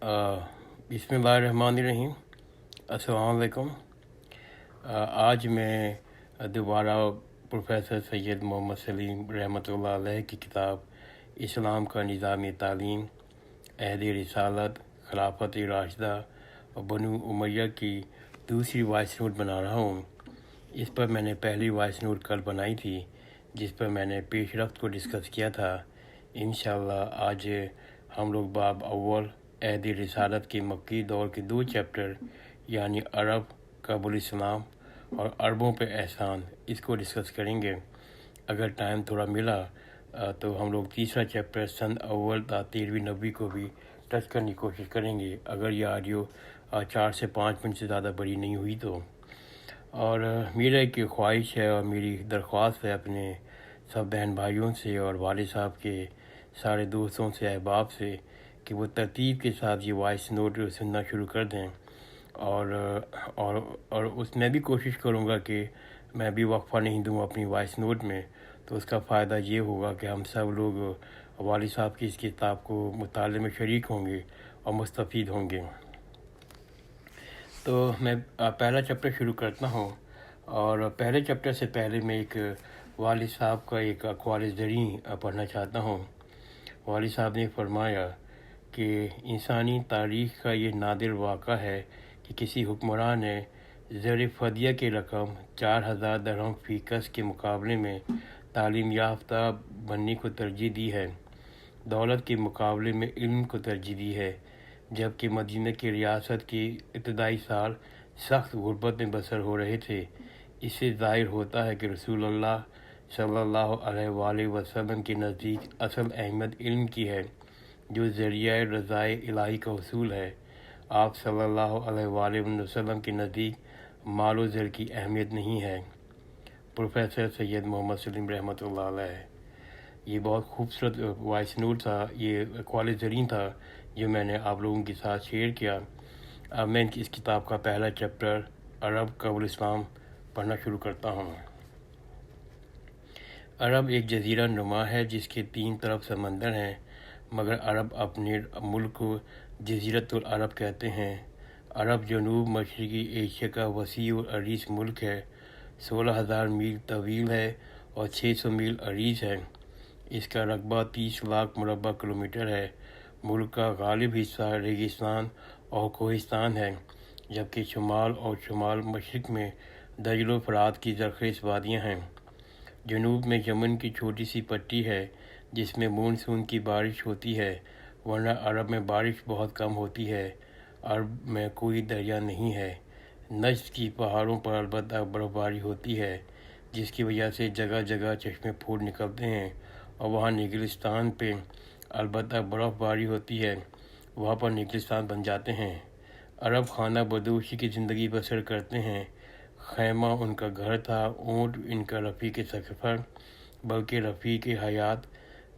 बिस्मिल्लाहिर्रहमानिर्रहीम। अस्सलाम वालेकुम। आज मैं दोबारा प्रोफेसर सैयद मोहम्मद सलीम रहमतुल्लाह अलैह की किताब इस्लाम का निज़ाम तालीम, अहद रिसालत, खिलाफत राशिदा और बनु उमैया की दूसरी वॉइस नोट बना रहा हूँ। इस पर मैंने पहली वॉइस नोट कल बनाई थी, जिस पर मैंने पेशरफ्त को डिस्कस किया था। इंशाअल्लाह आज हम लोग बाब अव्वल अहद रिसालत के मक्की दौर के 2 चैप्टर यानी अरब, कबुल इस्लाम और अरबों पे एहसान, इसको डिस्कस करेंगे। अगर टाइम थोड़ा मिला तो हम लोग तीसरा चैप्टर सन अव्वल ता 13वीं नबी को भी टच करने की कोशिश करेंगे, अगर ये ऑडियो 4 से 5 मिनट से ज़्यादा बड़ी नहीं हुई तो। और मेरा एक ख्वाहिश है और मेरी दरख्वास्त है अपने सब बहन भाइयों से और वालिद साहब के सारे दोस्तों से, अहबाब से, कि वो तरतीब के साथ ये वॉइस नोट सुनना शुरू कर दें। और उसमें भी कोशिश करूँगा कि मैं भी वक्फ़ा नहीं दूँ अपनी वॉइस नोट में, तो उसका फ़ायदा ये होगा कि हम सब लोग वालिद साहब की इस किताब को मुताले में शरीक होंगे और मुस्तफ़ीद होंगे। तो मैं पहला चैप्टर शुरू करता हूँ। और पहले चैप्टर से पहले मैं एक वालिद साहब का एक अक़वाल ज़री पढ़ना चाहता हूँ। वालिद साहब ने फरमाया कि इंसानी तारीख़ का ये नादिर वाक़ा है कि किसी हुक्मरान ने ज़र फ़दिया की रकम 4000 दरहम फ़ी कस के मुकाबले में तालीम याफ्ता बनने को तरजीह दी है, दौलत के मुकाबले में इल्म को तरजीह दी है। जबकि मदीना की रियासत के इब्तदाई साल सख्त गुर्बत में बसर हो रहे थे। इससे ज़ाहिर होता है कि रसूलुल्लाह सल्लल्लाहु अलैहि वसल्लम के नज़दीक असल अहमियत इल्म की है, जो ज़रिया रज़ाए इलाही का उसूल है। आप सल्लल्लाहु अलैहि वसल्लम के नज़दीक माल व ज़र की अहमियत नहीं है। प्रोफेसर सैयद मोहम्मद सलीम रहमतुल्लाह अलैह। ये बहुत खूबसूरत वॉइस नोट था, ये अक़वाल ज़री था जो मैंने आप लोगों के साथ शेयर किया। अब मैं इस किताब का पहला चैप्टर अरब कबुल इस्लाम पढ़ना शुरू करता हूँ। अरब एक जजीरा नुमा है जिसके 3 तरफ समंदर हैं, मगर अरब अपने मुल्क को जजीरतुल अरब कहते हैं। अरब जनूब मशरक़ी एशिया का वसी और अरीज़ मुल्क है। 16,000 मील तवील है और 600 मील अरीज़ है। इसका रकबा 30 लाख मुरबा किलोमीटर है। मुल्क का गालिब हिस्सा रेगिस्तान और कोहिस्तान है, जबकि शुमाल और शुमाल मशरिक़ में दजल फ़रात की ज़रख़ेज़ वादियाँ हैं। जनूब में यमन की छोटी सी पट्टी है जिसमें मानसून की बारिश होती है, वरना अरब में बारिश बहुत कम होती है। अरब में कोई दरिया नहीं है। नज्द की पहाड़ों पर अलबत्ता बर्फ़बारी होती है, जिसकी वजह से जगह जगह चश्मे फूट निकलते हैं। और वहाँ निगलिस्तान पे अलबत्ता बर्फ़बारी होती है, वहाँ पर निगलिस्तान बन जाते हैं। अरब खाना बदोशी की ज़िंदगी बसर करते हैं। खैमा उनका घर था, ऊँट इनका रफ़ीक सफ़र, बल्कि रफ़ीक हयात।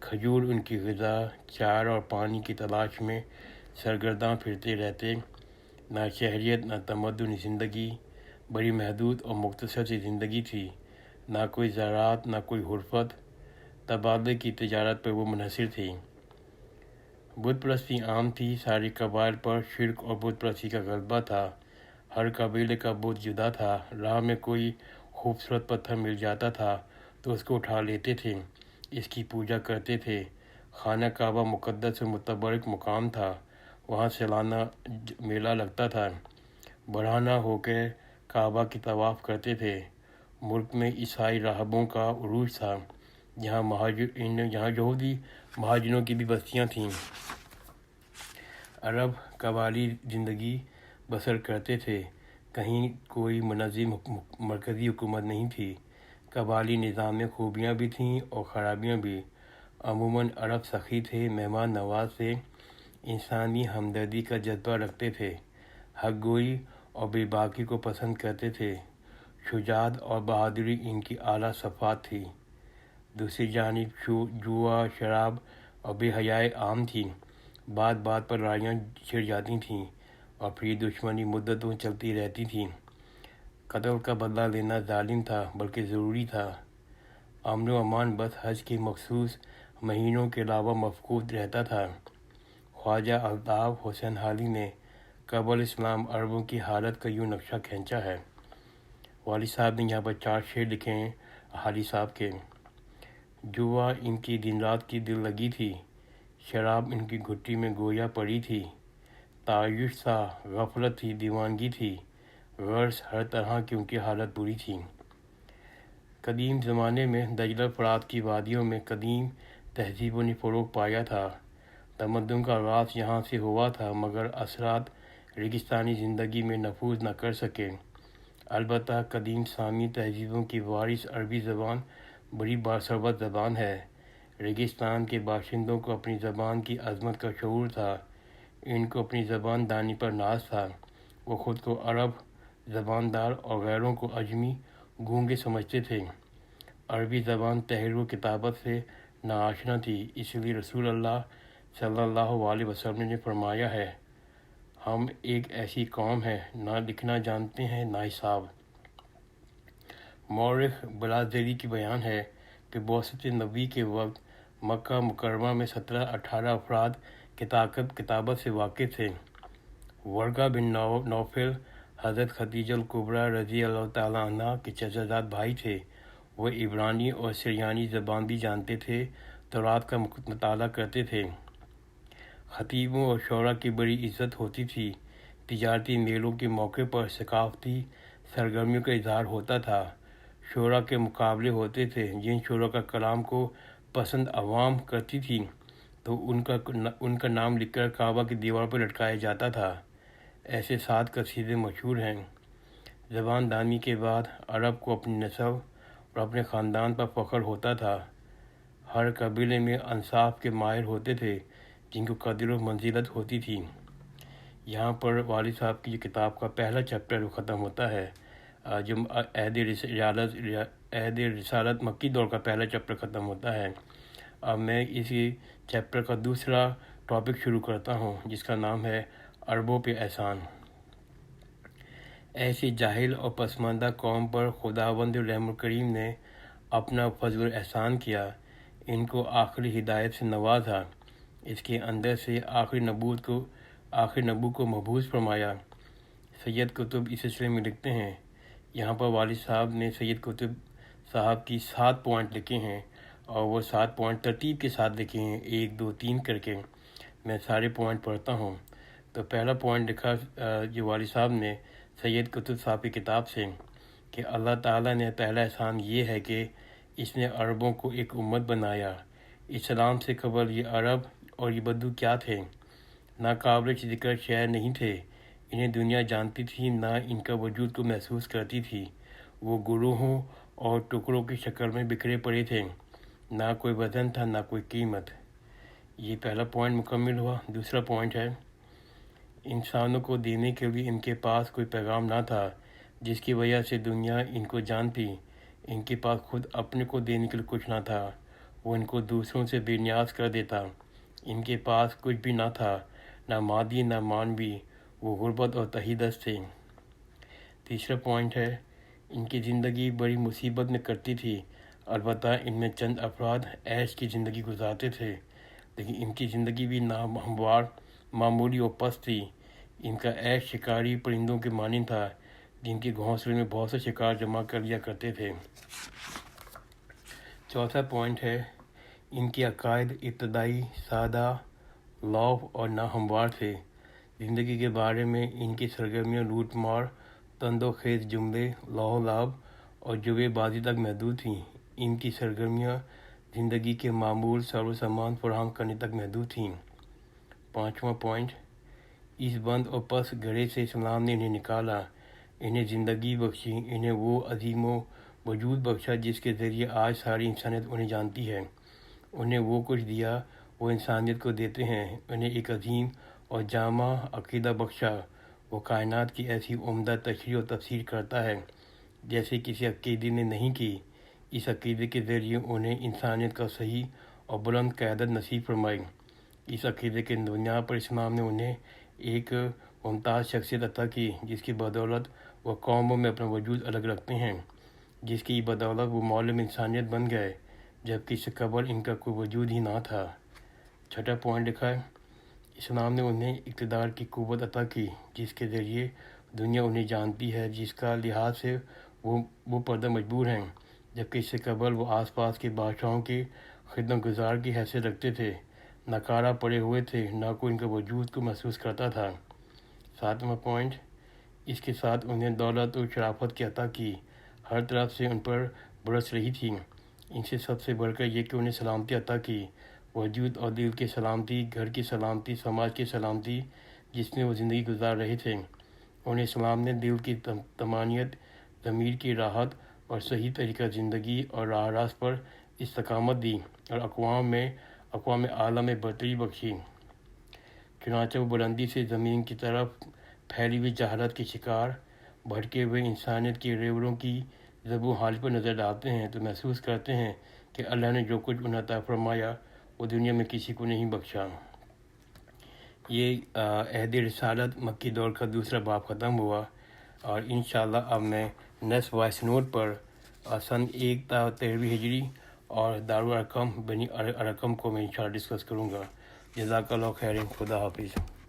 खजूर उनकी ग़िज़ा, चार और पानी की तलाश में सरगर्दां फिरते रहते। ना शहरियत ना तमद्दुन ज़िंदगी, बड़ी महदूद और मुख्तसर सी ज़िंदगी थी। ना कोई ज़राअत ना कोई हुर्फत, तबादले की तिजारत पर वो मुनहसिर थी। बुत परस्ती आम थी। सारे कबाइल पर शिर्क और बुत परस्ती का गलबा था। हर कबीले का बुत जुदा था। राह में कोई खूबसूरत पत्थर मिल जाता था तो उसको उठा लेते थे, इसकी पूजा करते थे। खाना काबा मुक़द्दस और मुतबरक मुकाम था, वहाँ सालाना मेला लगता था। बढ़ाना होकर काबा की तवाफ़ करते थे। मुल्क में ईसाई राहबों का उरूज था, यहाँ यहूदी महाजनों की भी बस्तियाँ थीं। अरब कबाली ज़िंदगी बसर करते थे। कहीं कोई मुनज़्ज़म मरकज़ी हुकूमत नहीं थी। कबाली निज़ाम में खूबियाँ भी थीं और ख़राबियाँ भी। अमूमन अरब सखी थे, मेहमान नवाज थे, इंसानी हमदर्दी का जज्बा रखते थे, हक़ गोई और बेबाकी को पसंद करते थे। शुजाअत और बहादुरी इनकी आला सफ़ात थी। दूसरी जानिब जुआ, शराब और बेहयाई आम थी। बात बात पर लड़ाइयाँ छिड़ जाती थीं और फिर दुश्मनी मुद्दतों चलती रहती थी। कत्ल का बदला लेना जालिम था, बल्कि ज़रूरी था। अमन व अमान बस हज के मखसूस महीनों के अलावा मफकूद रहता था। ख्वाजा अल्ताफ़ हुसैन हाली ने क़ब्ल इस्लाम अरबों की हालत का यूँ नक्शा खींचा है। वाली साहब ने यहाँ पर 4 शेर लिखे हैं हाली साहब के। जुआ इनकी दिन रात की दिल लगी थी, शराब इनकी घुट्टी में गोया पड़ी थी, तायुश सा गफलत थी, दीवानगी थी, गर्ज हर तरह की उनकी हालत बुरी थी। कदीम ज़माने में दजला फरात की वादियों में कदीम तहजीबों ने फ़रोग पाया था। तमद्दुन का आगाज़ यहाँ से हुआ था, मगर असरात रेगिस्तानी ज़िंदगी में नफूज़ न कर सके। अलबत्ता कदीम सामी तहजीबों की वारिस अरबी ज़बान बड़ी बासरबत ज़बान है। रेगिस्तान के बाशिंदों को अपनी ज़बान की अज़मत का शऊर था। इनको अपनी ज़बान दानी पर नाज था। वो ख़ुद को अरब ज़बानदार और गैरों को अजमी गूंगे समझते थे। अरबी ज़बान तहरीर व किताबत से नाआशना थी, इसलिए रसूल अल्लाह सल्लल्लाहु अलैहि वसल्लम ने फरमाया है, हम एक ऐसी कौम है ना लिखना जानते हैं ना हिसाब। मौरख बलाज़ेरी की बयान है कि बौसत नबी के वक्त मक्का मुकर्रमा में 17-18 अफराद किताबत से वाकिफ़ थे। वर्गा बिन नौफल हज़रत खदीजल कुबरा रज़ी अल्लाह ताला अन्हा के चचाजाद भाई थे। वह इब्रानी और सिरियानी ज़बान भी जानते थे, तौरात का मुताला करते थे। खतीबों और शौरा की बड़ी इज़्ज़त होती थी। तिजारती मेलों के मौके पर सकाफ़ती सरगर्मियों का इजहार होता था। शौरा के मुकाबले होते थे। जिन शौरा का कलाम को पसंद अवाम करती थी तो उनका नाम लिखकर काबा की दीवार पर लटकाया जाता था। ऐसे 7 कसीदे मशहूर हैं। ज़बान दानी के बाद अरब को अपनी नस्ल और अपने ख़ानदान पर फ़ख्र होता था। हर कबीले में इंसाफ के माहिर होते थे, जिनको कदर व मंजिलत होती थी। यहाँ पर वालिद साहब की किताब का पहला चैप्टर ख़त्म होता है। जो अहद रिसालत मक्की दौर का पहला चैप्टर ख़त्म होता है। अब मैं इसी चैप्टर का दूसरा टॉपिक शुरू करता हूँ, जिसका नाम है अरबों पे एहसान। ऐसी जाहिल और पसमानदा कौम पर खुदावंद रहम करीम ने अपना फजल एहसान किया। इनको आखिरी हिदायत से नवाजा। इसके अंदर से आखिरी नबू को महबूस फरमाया। सैयद कुतुब इस सिलसिले में लिखते हैं। यहाँ पर वालिद साहब ने सैयद कुतुब साहब की 7 पॉइंट लिखे हैं और वो 7 पॉइंट तरतीब के साथ लिखे हैं, 1, 2, 3 करके। मैं सारे पॉइंट पढ़ता हूँ। तो पहला पॉइंट लिखा जो वालिद साहब ने सैयद कुतुब साहब की किताब से कि अल्लाह ताला ने पहला एहसान ये है कि इसने अरबों को एक उम्मत बनाया। इस्लाम से कबल ये अरब और ये बद्दू क्या थे? नाकाबिल ज़िक्र शहर नहीं थे। इन्हें दुनिया जानती थी, ना इनका वजूद को महसूस करती थी। वो गुरूहों और टुकड़ों की शक्ल में बिखरे पड़े थे। ना कोई वज़न था, ना कोई कीमत। ये पहला पॉइंट मुकम्मल हुआ। दूसरा पॉइंट है, इंसानों को देने के लिए इनके पास कोई पैगाम ना था, जिसकी वजह से दुनिया इनको जानती। इनके पास खुद अपने को देने के लिए कुछ ना था। वो इनको दूसरों से बेनियाज कर देता। इनके पास कुछ भी ना था, ना मादी ना मानवी। वो गुर्बत और तहीदस थे। तीसरा पॉइंट है, इनकी ज़िंदगी बड़ी मुसीबत में कटती थी। अलबत्ता इनमें चंद अफराद ऐश की ज़िंदगी गुजारते थे, लेकिन इनकी ज़िंदगी भी नाहमवार, मामूली और पस्त थी। इनका ऐश शिकारी परिंदों के मानिंद था, जिनके घोंसले में बहुत से शिकार जमा कर लिया करते थे। चौथा पॉइंट है, इनके अकायद इब्तदाई, सादा, लौफ और नाहमवार थे। ज़िंदगी के बारे में इनकी सरगर्मियाँ लूट मार, तंदोखेज़ जुमले, लौह लाभ और जुएबाजी तक महदूद थीं। इनकी सरगर्मियाँ ज़िंदगी के मामूल सारो सामान फराहम करने तक महदूद थीं। पाँचवा पॉइंट, इस बंद और पस गड़े से इस्लाम ने इन्हें निकाला, इन्हें ज़िंदगी बख्शी, इन्हें वो अजीमो वजूद बख्शा जिसके ज़रिए आज सारी इंसानियत उन्हें जानती है। उन्हें वो कुछ दिया वो इंसानियत को देते हैं। उन्हें एक अजीम और जामा अक़ीदा बख्शा। वो कायनात की ऐसी उम्दा तशरीह और तफसीर करता है जैसे किसी अक़ीदे ने नहीं की। इस अक़ीदे के ज़रिए उन्हें इंसानियत का सही और बुलंद क़यादत नसीब फरमाई। इस अक़ीदे के बुनियाद पर इस्लाम ने उन्हें एक मुमताज़ शख्सियत अता की, जिसकी बदौलत वह कौमों में अपना वजूद अलग रखते हैं, जिसकी बदौलत वो मौलम इंसानियत बन गए, जबकि इससे कबल इनका कोई वजूद ही ना था। छठा पॉइंट लिखा है, اسلام نے انہیں اقتدار کی قوت عطا کی جس کے ذریعے دنیا انہیں جانتی ہے، جس کا لحاظ سے وہ پردہ مجبور ہیں، جبکہ اس سے قبل وہ آس پاس کے بادشاہوں کے خدمت گزار کی حیثیت رکھتے تھے، ناکارہ پڑے ہوئے تھے، نہ کوئی ان کے وجود کو محسوس کرتا تھا۔ 7واں پوائنٹ، اس کے ساتھ انہیں دولت اور شرافت کی عطا کی، ہر طرف سے ان پر برس رہی تھی۔ ان سے سب سے بڑھ کر یہ کہ انہیں سلامتی عطا کی، وجود اور دل کی سلامتی، گھر کی سلامتی، سماج کی سلامتی جس میں وہ زندگی گزار رہے تھے۔ انہیں اسلام نے دل کی طمانینت، ضمیر کی راحت اور صحیح طریقہ زندگی اور راہ راست پر استقامت دی اور اقوام اعلیٰ میں برتری بخشی۔ چنانچہ وہ بلندی سے زمین کی طرف پھیلی ہوئی جہالت کے شکار، بھٹکے ہوئے انسانیت کے ریوڑوں کی ضب و حال پر نظر ڈالتے ہیں تو محسوس کرتے ہیں کہ اللہ نے جو کچھ انہیں عطا فرمایا وہ دنیا میں کسی کو نہیں بخشا۔ یہ عہد رسالت مکی دور کا دوسرا باب ختم ہوا، اور انشاءاللہ اب میں نیکسٹ وائس نوٹ پر سن 1 تا 13 ہجری اور دارالارقم بنی ارقم کو میں انشاءاللہ ڈسکس کروں گا۔ جزاک اللہ خیر، خدا حافظ۔